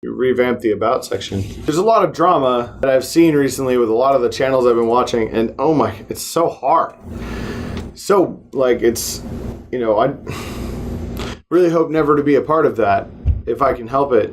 revamp the about section. There's a lot of drama that I've seen recently with a lot of the channels I've been watching, and oh my, it's so hard. So, like, it's, I really hope never to be a part of that, if I can help it.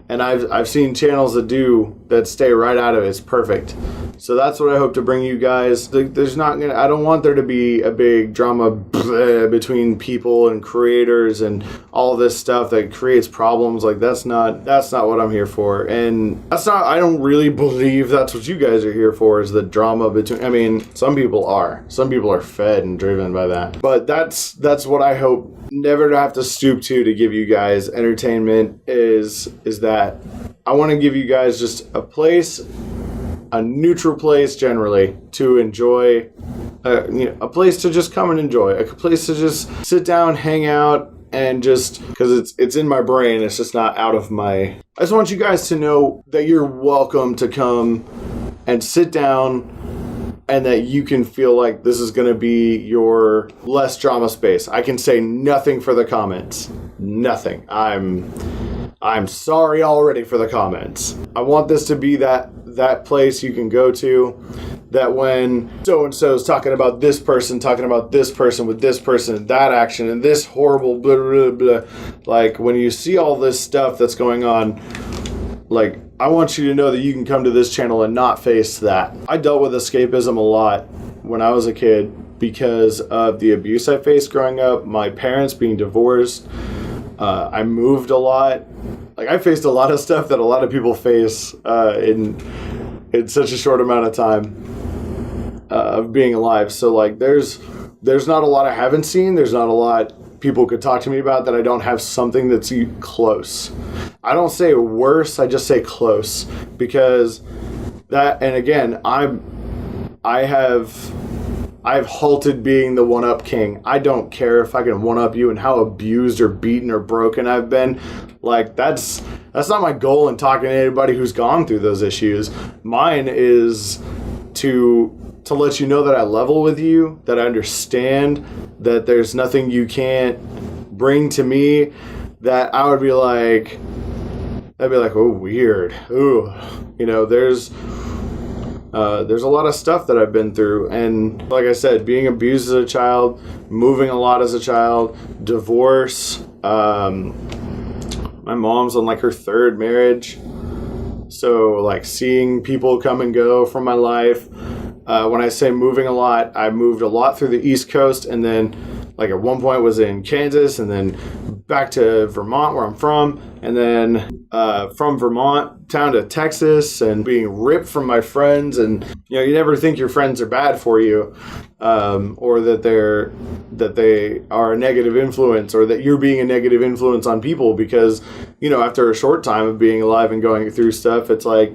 And I've seen channels that stay right out of it. It's perfect. So that's what I hope to bring you guys. I don't want there to be a big drama between people and creators and all this stuff that creates problems. Like, that's not what I'm here for. And I don't really believe that's what you guys are here for, is the drama between, some people are. Some people are fed and driven by that. But that's what I hope never to have to stoop to give you guys entertainment is that I want to give you guys just a neutral place generally to enjoy, a place to just come and enjoy, a place to just sit down, hang out, and just, because it's in my brain, it's just not out of my... I just want you guys to know that you're welcome to come and sit down, and that you can feel like this is going to be your less drama space. I can say nothing for the comments. Nothing. I'm sorry already for the comments. I want this to be that place you can go to, that when so-and-so is talking about this person with this person, and that action, and this horrible blah, blah, blah, like, when you see all this stuff that's going on, like, I want you to know that you can come to this channel and not face that. I dealt with escapism a lot when I was a kid because of the abuse I faced growing up, my parents being divorced. I moved a lot. Like, I faced a lot of stuff that a lot of people face in such a short amount of time of being alive. So, like, there's not a lot I haven't seen. There's not a lot people could talk to me about that I don't have something that's close. I don't say worse, I just say close, because that, and again, I've halted being the one-up king. I don't care if I can one-up you and how abused or beaten or broken I've been. Like, that's not my goal in talking to anybody who's gone through those issues. Mine is to let you know that I level with you, that I understand, that there's nothing you can't bring to me, that I would be like, oh, weird. Ooh, there's a lot of stuff that I've been through. And like I said, being abused as a child, moving a lot as a child, divorce. My mom's on, like, her third marriage. So, like, seeing people come and go from my life. When I say moving a lot, I moved a lot through the East Coast, and then, like, at one point was in Kansas, and then back to Vermont, where I'm from, and then from Vermont down to Texas, and being ripped from my friends. And you never think your friends are bad for you, or that they are a negative influence, or that you're being a negative influence on people, because after a short time of being alive and going through stuff, it's like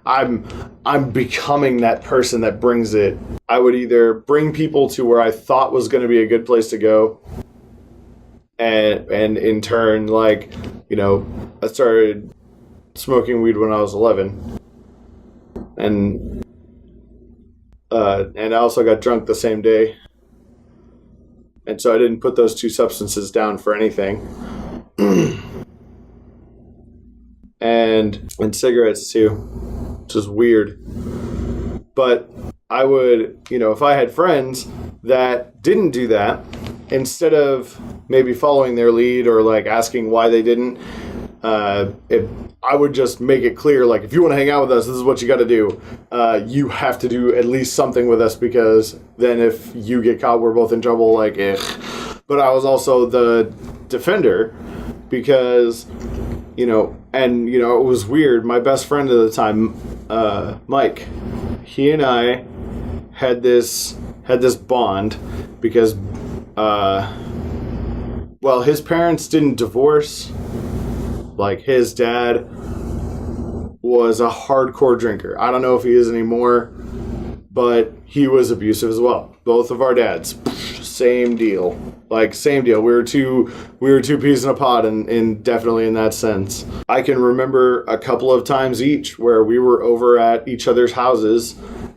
I'm becoming that person that brings it. I would either bring people to where I thought was going to be a good place to go, and in turn, like, I started smoking weed when I was 11, and I also got drunk the same day, and so I didn't put those two substances down for anything. and cigarettes too, which is weird. But I would, if I had friends that didn't do that, instead of maybe following their lead or, like, asking why they didn't, I would just make it clear, like, if you want to hang out with us, this is what you got to do. You have to do at least something with us, because then if you get caught, we're both in trouble. Like, But I was also the defender, because, it was weird. My best friend at the time, Mike, he and I had this bond because, his parents didn't divorce. Like, his dad was a hardcore drinker. I don't know if he is anymore, but he was abusive as well. Both of our dads, same deal. Like, same deal. We were two peas in a pod, and definitely in that sense. I can remember a couple of times each where we were over at each other's houses,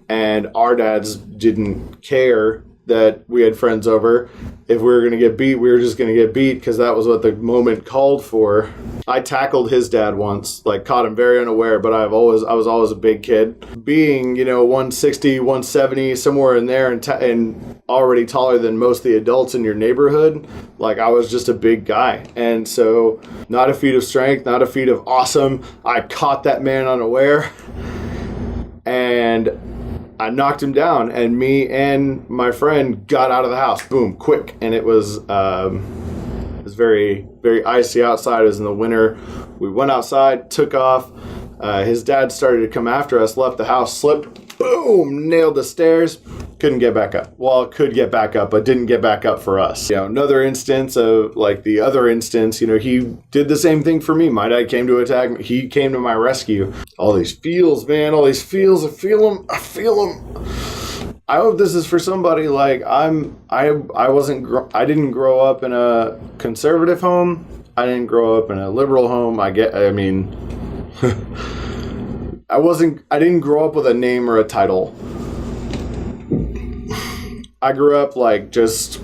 and our dads didn't care that we had friends over. If we were going to get beat, we were just going to get beat because that was what the moment called for. I tackled his dad once, like caught him very unaware, but I was always a big kid. Being, 160, 170, somewhere in there, and already taller than most of the adults in your neighborhood, like I was just a big guy. And so not a feat of strength, not a feat of awesome. I caught that man unaware and I knocked him down, and me and my friend got out of the house, boom, quick. And it was very, very icy outside. It was in the winter. We went outside, took off. His dad started to come after us, left the house, slipped, boom, nailed the stairs. Couldn't get back up. Well, could get back up, but didn't get back up for us. Another instance of like the other instance, he did the same thing for me. My dad came to attack me. He came to my rescue. All these feels, man, all these feels. I feel them. I hope this is for somebody like I didn't grow up in a conservative home. I didn't grow up in a liberal home. I didn't grow up with a name or a title. I grew up like just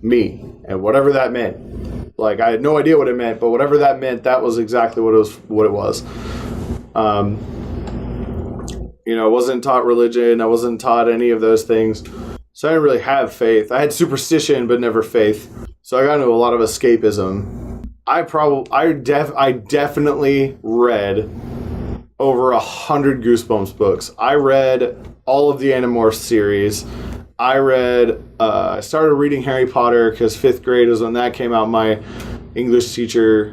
me, and whatever that meant. Like I had no idea what it meant, but whatever that meant, that was exactly what it was. I wasn't taught religion. I wasn't taught any of those things. So I didn't really have faith. I had superstition, but never faith. So I got into a lot of escapism. I definitely read over 100 Goosebumps books. I read all of the Animorphs series. I started reading Harry Potter because 5th grade was when that came out. My English teacher,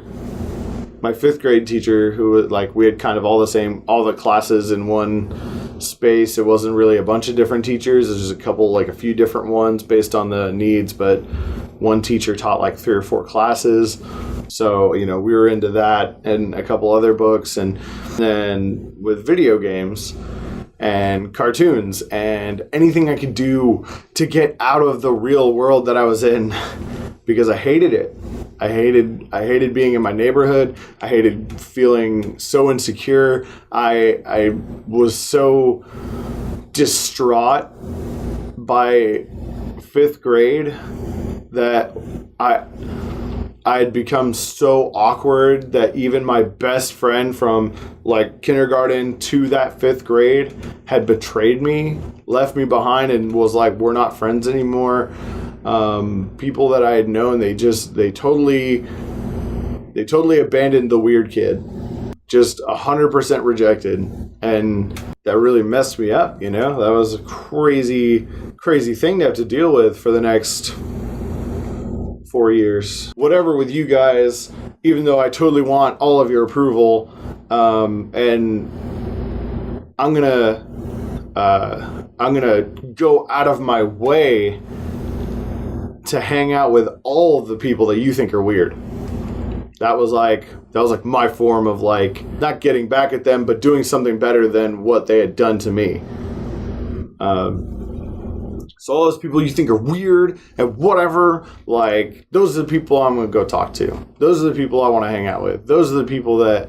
my 5th grade teacher, who was like, we had kind of all the classes in one space. It wasn't really a bunch of different teachers. It was just a few different ones based on the needs, but one teacher taught like 3 or 4 classes. So, we were into that and a couple other books, and then with video games and cartoons and anything I could do to get out of the real world that I was in, because I hated it. I hated being in my neighborhood. I hated feeling so insecure. I was so distraught by 5th grade that I had become so awkward that even my best friend from like kindergarten to that 5th grade had betrayed me, left me behind, and was like, we're not friends anymore. People that I had known, they totally abandoned the weird kid, just 100% rejected. And that really messed me up. That was a crazy, crazy thing to have to deal with for the next 4 years. Whatever with you guys, even though I totally want all of your approval, and I'm gonna go out of my way to hang out with all of the people that you think are weird. That was like my form of like not getting back at them, but doing something better than what they had done to me. So all those people you think are weird and whatever, like, those are the people I'm going to go talk to. Those are the people I want to hang out with. Those are the people that,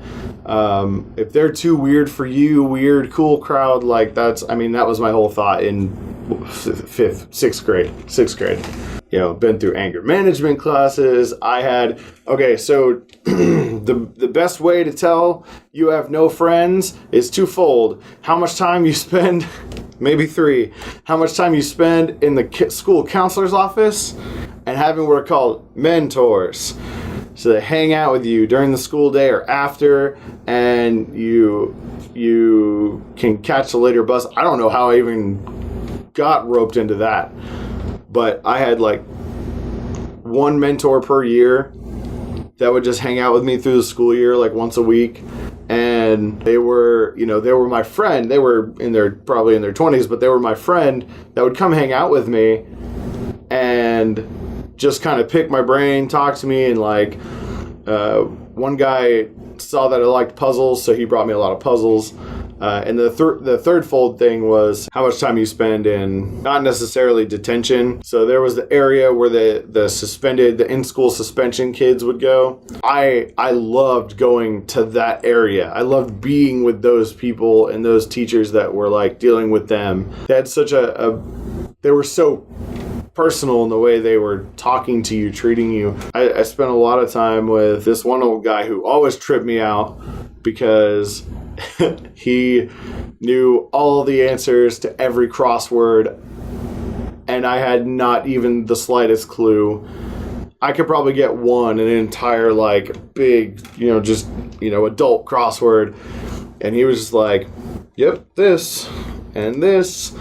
if they're too weird for you, weird, cool crowd, like, that was my whole thought in 6th grade. Been through anger management classes. So the best way to tell you have no friends is twofold. How much time you spend... Maybe 3. How much time you spend in the school counselor's office, and having what are called mentors. So they hang out with you during the school day or after, and you can catch the later bus. I don't know how I even got roped into that, but I had like one mentor per year that would just hang out with me through the school year, like once a week. And they were my friend. They were probably in their 20s, but they were my friend that would come hang out with me and just kind of pick my brain, talk to me. And like, one guy saw that I liked puzzles, so he brought me a lot of puzzles. And the third fold thing was how much time you spend in not necessarily detention. So there was the area where the in-school suspension kids would go. I loved going to that area. I loved being with those people and those teachers that were like dealing with them. They had they were so personal in the way they were talking to you, treating you. I spent a lot of time with this one old guy who always tripped me out because he knew all the answers to every crossword, and I had not even the slightest clue. I could probably get an entire, like, big, just, adult crossword. And he was just like, yep, this and this.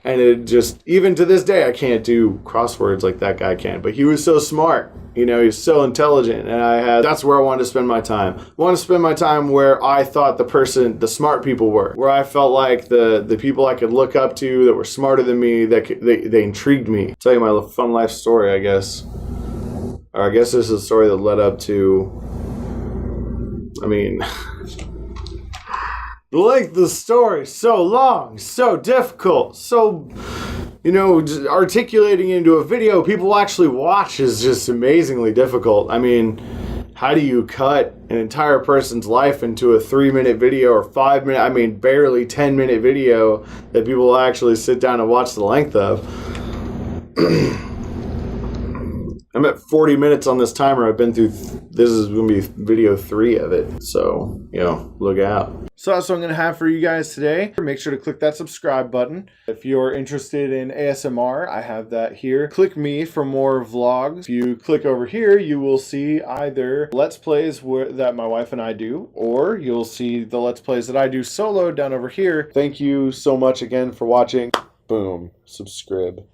And it just, even to this day, I can't do crosswords like that guy can. But he was so smart. He was so intelligent. And that's where I wanted to spend my time. I wanted to spend my time where I thought the smart people were. Where I felt like the people I could look up to that were smarter than me, they intrigued me. I'll tell you my fun life story, I guess. Or I guess this is a story that led up to, the length of the story, so long, so difficult, so, just articulating into a video people actually watch is just amazingly difficult. How do you cut an entire person's life into a 3-minute video or 5-minute, barely 10-minute video that people will actually sit down and watch the length of? I'm at 40 minutes on this timer. I've been through, this is going to be video 3 of it. So, look out. So that's what I'm going to have for you guys today. Make sure to click that subscribe button. If you're interested in ASMR, I have that here. Click me for more vlogs. If you click over here, you will see either Let's Plays that my wife and I do, or you'll see the Let's Plays that I do solo down over here. Thank you so much again for watching. Boom. Subscribe.